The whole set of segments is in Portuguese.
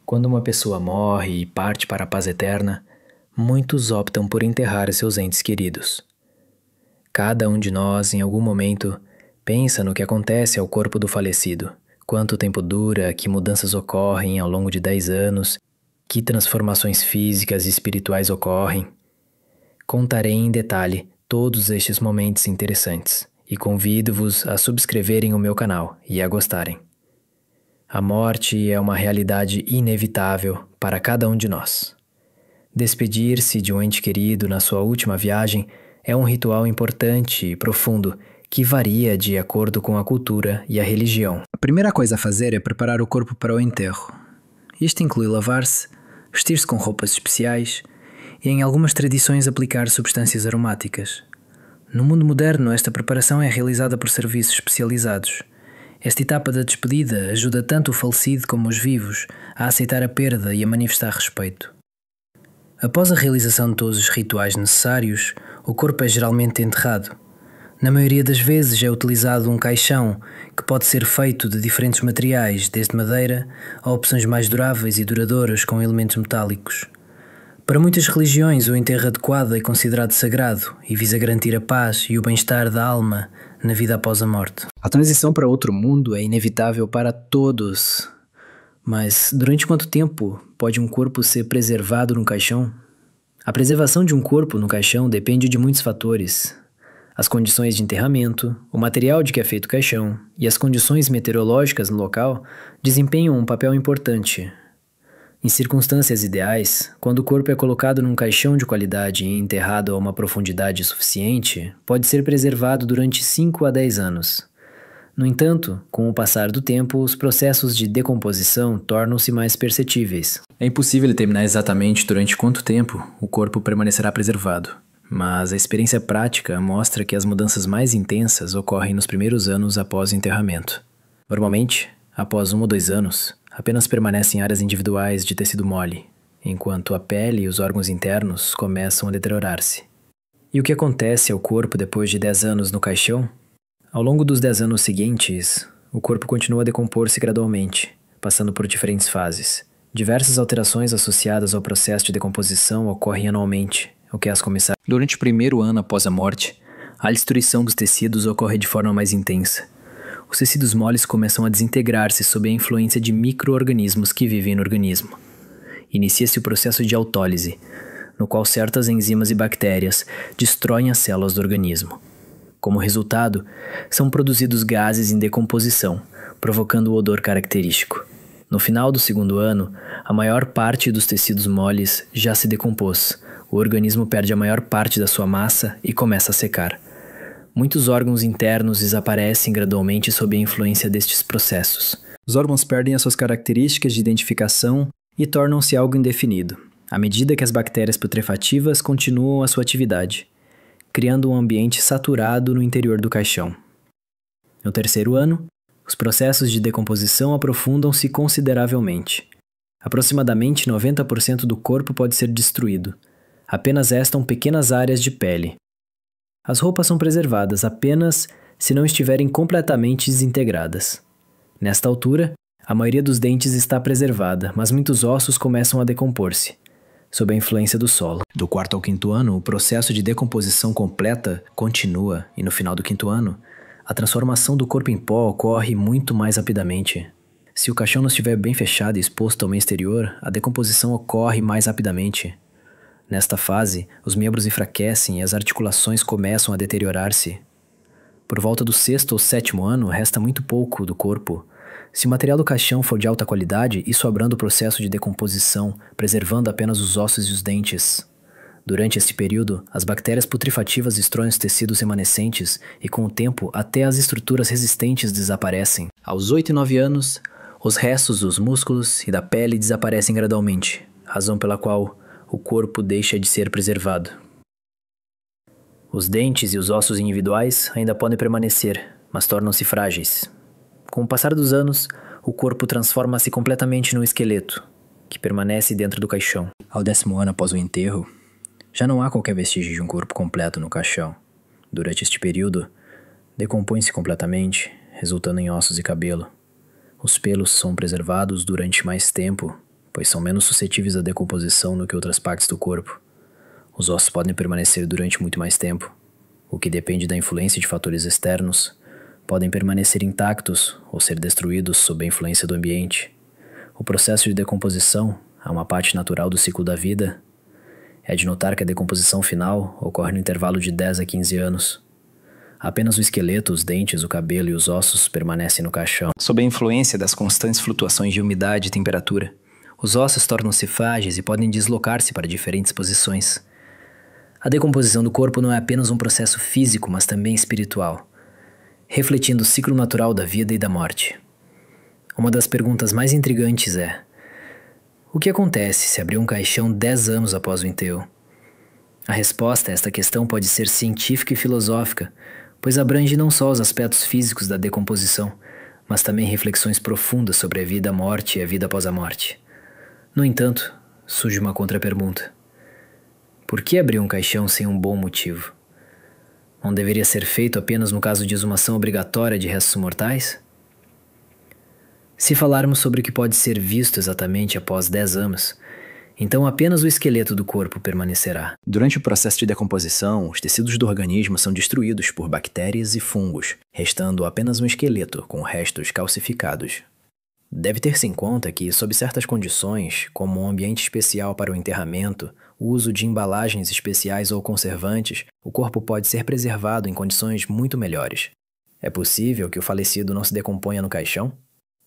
Quando uma pessoa morre e parte para a paz eterna, muitos optam por enterrar seus entes queridos. Cada um de nós, em algum momento, pensa no que acontece ao corpo do falecido, quanto tempo dura, que mudanças ocorrem ao longo de 10 anos, que transformações físicas e espirituais ocorrem. Contarei em detalhe todos estes momentos interessantes e convido-vos a subscreverem o meu canal e a gostarem. A morte é uma realidade inevitável para cada um de nós. Despedir-se de um ente querido na sua última viagem é um ritual importante e profundo que varia de acordo com a cultura e a religião. A primeira coisa a fazer é preparar o corpo para o enterro. Isto inclui lavar-se, vestir-se com roupas especiais e, em algumas tradições, aplicar substâncias aromáticas. No mundo moderno, esta preparação é realizada por serviços especializados. Esta etapa da despedida ajuda tanto o falecido como os vivos a aceitar a perda e a manifestar respeito. Após a realização de todos os rituais necessários, o corpo é geralmente enterrado. Na maioria das vezes é utilizado um caixão que pode ser feito de diferentes materiais, desde madeira a opções mais duráveis e duradouras com elementos metálicos. Para muitas religiões, o enterro adequado é considerado sagrado e visa garantir a paz e o bem-estar da alma na vida após a morte. A transição para outro mundo é inevitável para todos. Mas durante quanto tempo pode um corpo ser preservado no caixão? A preservação de um corpo no caixão depende de muitos fatores. As condições de enterramento, o material de que é feito o caixão e as condições meteorológicas no local desempenham um papel importante. Em circunstâncias ideais, quando o corpo é colocado num caixão de qualidade e enterrado a uma profundidade suficiente, pode ser preservado durante 5 a 10 anos. No entanto, com o passar do tempo, os processos de decomposição tornam-se mais perceptíveis. É impossível determinar exatamente durante quanto tempo o corpo permanecerá preservado, mas a experiência prática mostra que as mudanças mais intensas ocorrem nos primeiros anos após o enterramento. Normalmente, após 1 ou 2 anos, apenas permanecem áreas individuais de tecido mole, enquanto a pele e os órgãos internos começam a deteriorar-se. E o que acontece ao corpo depois de 10 anos no caixão? Ao longo dos 10 anos seguintes, o corpo continua a decompor-se gradualmente, passando por diferentes fases. Diversas alterações associadas ao processo de decomposição ocorrem anualmente, o que as começar. Durante o primeiro ano após a morte, a destruição dos tecidos ocorre de forma mais intensa. Os tecidos moles começam a desintegrar-se sob a influência de micro-organismos que vivem no organismo. Inicia-se o processo de autólise, no qual certas enzimas e bactérias destroem as células do organismo. Como resultado, são produzidos gases em decomposição, provocando o odor característico. No final do segundo ano, a maior parte dos tecidos moles já se decompôs, o organismo perde a maior parte da sua massa e começa a secar. Muitos órgãos internos desaparecem gradualmente sob a influência destes processos. Os órgãos perdem as suas características de identificação e tornam-se algo indefinido, à medida que as bactérias putrefativas continuam a sua atividade, criando um ambiente saturado no interior do caixão. No terceiro ano, os processos de decomposição aprofundam-se consideravelmente. Aproximadamente 90% do corpo pode ser destruído. Apenas restam pequenas áreas de pele. As roupas são preservadas apenas se não estiverem completamente desintegradas. Nesta altura, a maioria dos dentes está preservada, mas muitos ossos começam a decompor-se, sob a influência do solo. Do 4º ao 5º ano, o processo de decomposição completa continua e no final do 5º ano, a transformação do corpo em pó ocorre muito mais rapidamente. Se o caixão não estiver bem fechado e exposto ao meio exterior, a decomposição ocorre mais rapidamente. Nesta fase, os membros enfraquecem e as articulações começam a deteriorar-se. Por volta do 6º ou 7º ano, resta muito pouco do corpo. Se o material do caixão for de alta qualidade, isso abranda o processo de decomposição, preservando apenas os ossos e os dentes. Durante este período, as bactérias putrefativas destroem os tecidos remanescentes e, com o tempo, até as estruturas resistentes desaparecem. Aos 8 e 9 anos, os restos dos músculos e da pele desaparecem gradualmente, razão pela qual o corpo deixa de ser preservado. Os dentes e os ossos individuais ainda podem permanecer, mas tornam-se frágeis. Com o passar dos anos, o corpo transforma-se completamente num esqueleto, que permanece dentro do caixão. Ao 10º ano após o enterro, já não há qualquer vestígio de um corpo completo no caixão. Durante este período, decompõe-se completamente, resultando em ossos e cabelo. Os pelos são preservados durante mais tempo, pois são menos suscetíveis à decomposição do que outras partes do corpo. Os ossos podem permanecer durante muito mais tempo, o que depende da influência de fatores externos. Podem permanecer intactos ou ser destruídos sob a influência do ambiente. O processo de decomposição é uma parte natural do ciclo da vida. É de notar que a decomposição final ocorre no intervalo de 10 a 15 anos. Apenas o esqueleto, os dentes, o cabelo e os ossos permanecem no caixão. Sob a influência das constantes flutuações de umidade e temperatura, os ossos tornam-se frágeis e podem deslocar-se para diferentes posições. A decomposição do corpo não é apenas um processo físico, mas também espiritual, refletindo o ciclo natural da vida e da morte. Uma das perguntas mais intrigantes é: o que acontece se abrir um caixão 10 anos após o enterro? A resposta a esta questão pode ser científica e filosófica, pois abrange não só os aspectos físicos da decomposição, mas também reflexões profundas sobre a vida, a morte e a vida após a morte. No entanto, surge uma contrapergunta. Por que abrir um caixão sem um bom motivo? Não deveria ser feito apenas no caso de exumação obrigatória de restos mortais? Se falarmos sobre o que pode ser visto exatamente após 10 anos, então apenas o esqueleto do corpo permanecerá. Durante o processo de decomposição, os tecidos do organismo são destruídos por bactérias e fungos, restando apenas um esqueleto com restos calcificados. Deve ter-se em conta que, sob certas condições, como um ambiente especial para o enterramento, o uso de embalagens especiais ou conservantes, o corpo pode ser preservado em condições muito melhores. É possível que o falecido não se decomponha no caixão?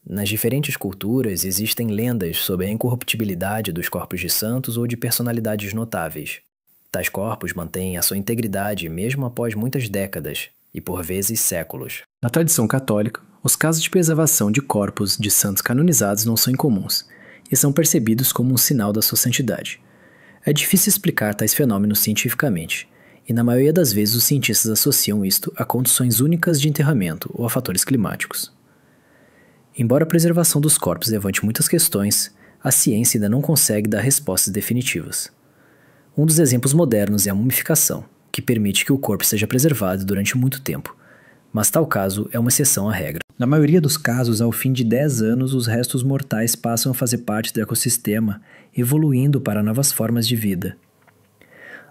Nas diferentes culturas existem lendas sobre a incorruptibilidade dos corpos de santos ou de personalidades notáveis. Tais corpos mantêm a sua integridade mesmo após muitas décadas e, por vezes, séculos. Na tradição católica, os casos de preservação de corpos de santos canonizados não são incomuns e são percebidos como um sinal da sua santidade. É difícil explicar tais fenômenos cientificamente, e na maioria das vezes os cientistas associam isto a condições únicas de enterramento ou a fatores climáticos. Embora a preservação dos corpos levante muitas questões, a ciência ainda não consegue dar respostas definitivas. Um dos exemplos modernos é a mumificação, que permite que o corpo seja preservado durante muito tempo, mas tal caso é uma exceção à regra. Na maioria dos casos, ao fim de 10 anos, os restos mortais passam a fazer parte do ecossistema, evoluindo para novas formas de vida.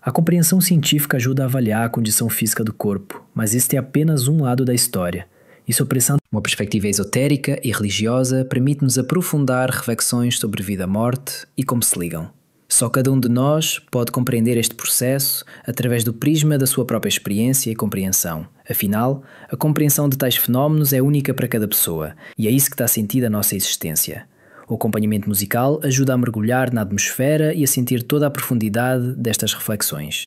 A compreensão científica ajuda a avaliar a condição física do corpo, mas este é apenas um lado da história. Isso apresenta uma perspectiva esotérica e religiosa, permite-nos aprofundar reflexões sobre vida e morte e como se ligam. Só cada um de nós pode compreender este processo através do prisma da sua própria experiência e compreensão. Afinal, a compreensão de tais fenómenos é única para cada pessoa, e é isso que dá sentido à nossa existência. O acompanhamento musical ajuda a mergulhar na atmosfera e a sentir toda a profundidade destas reflexões.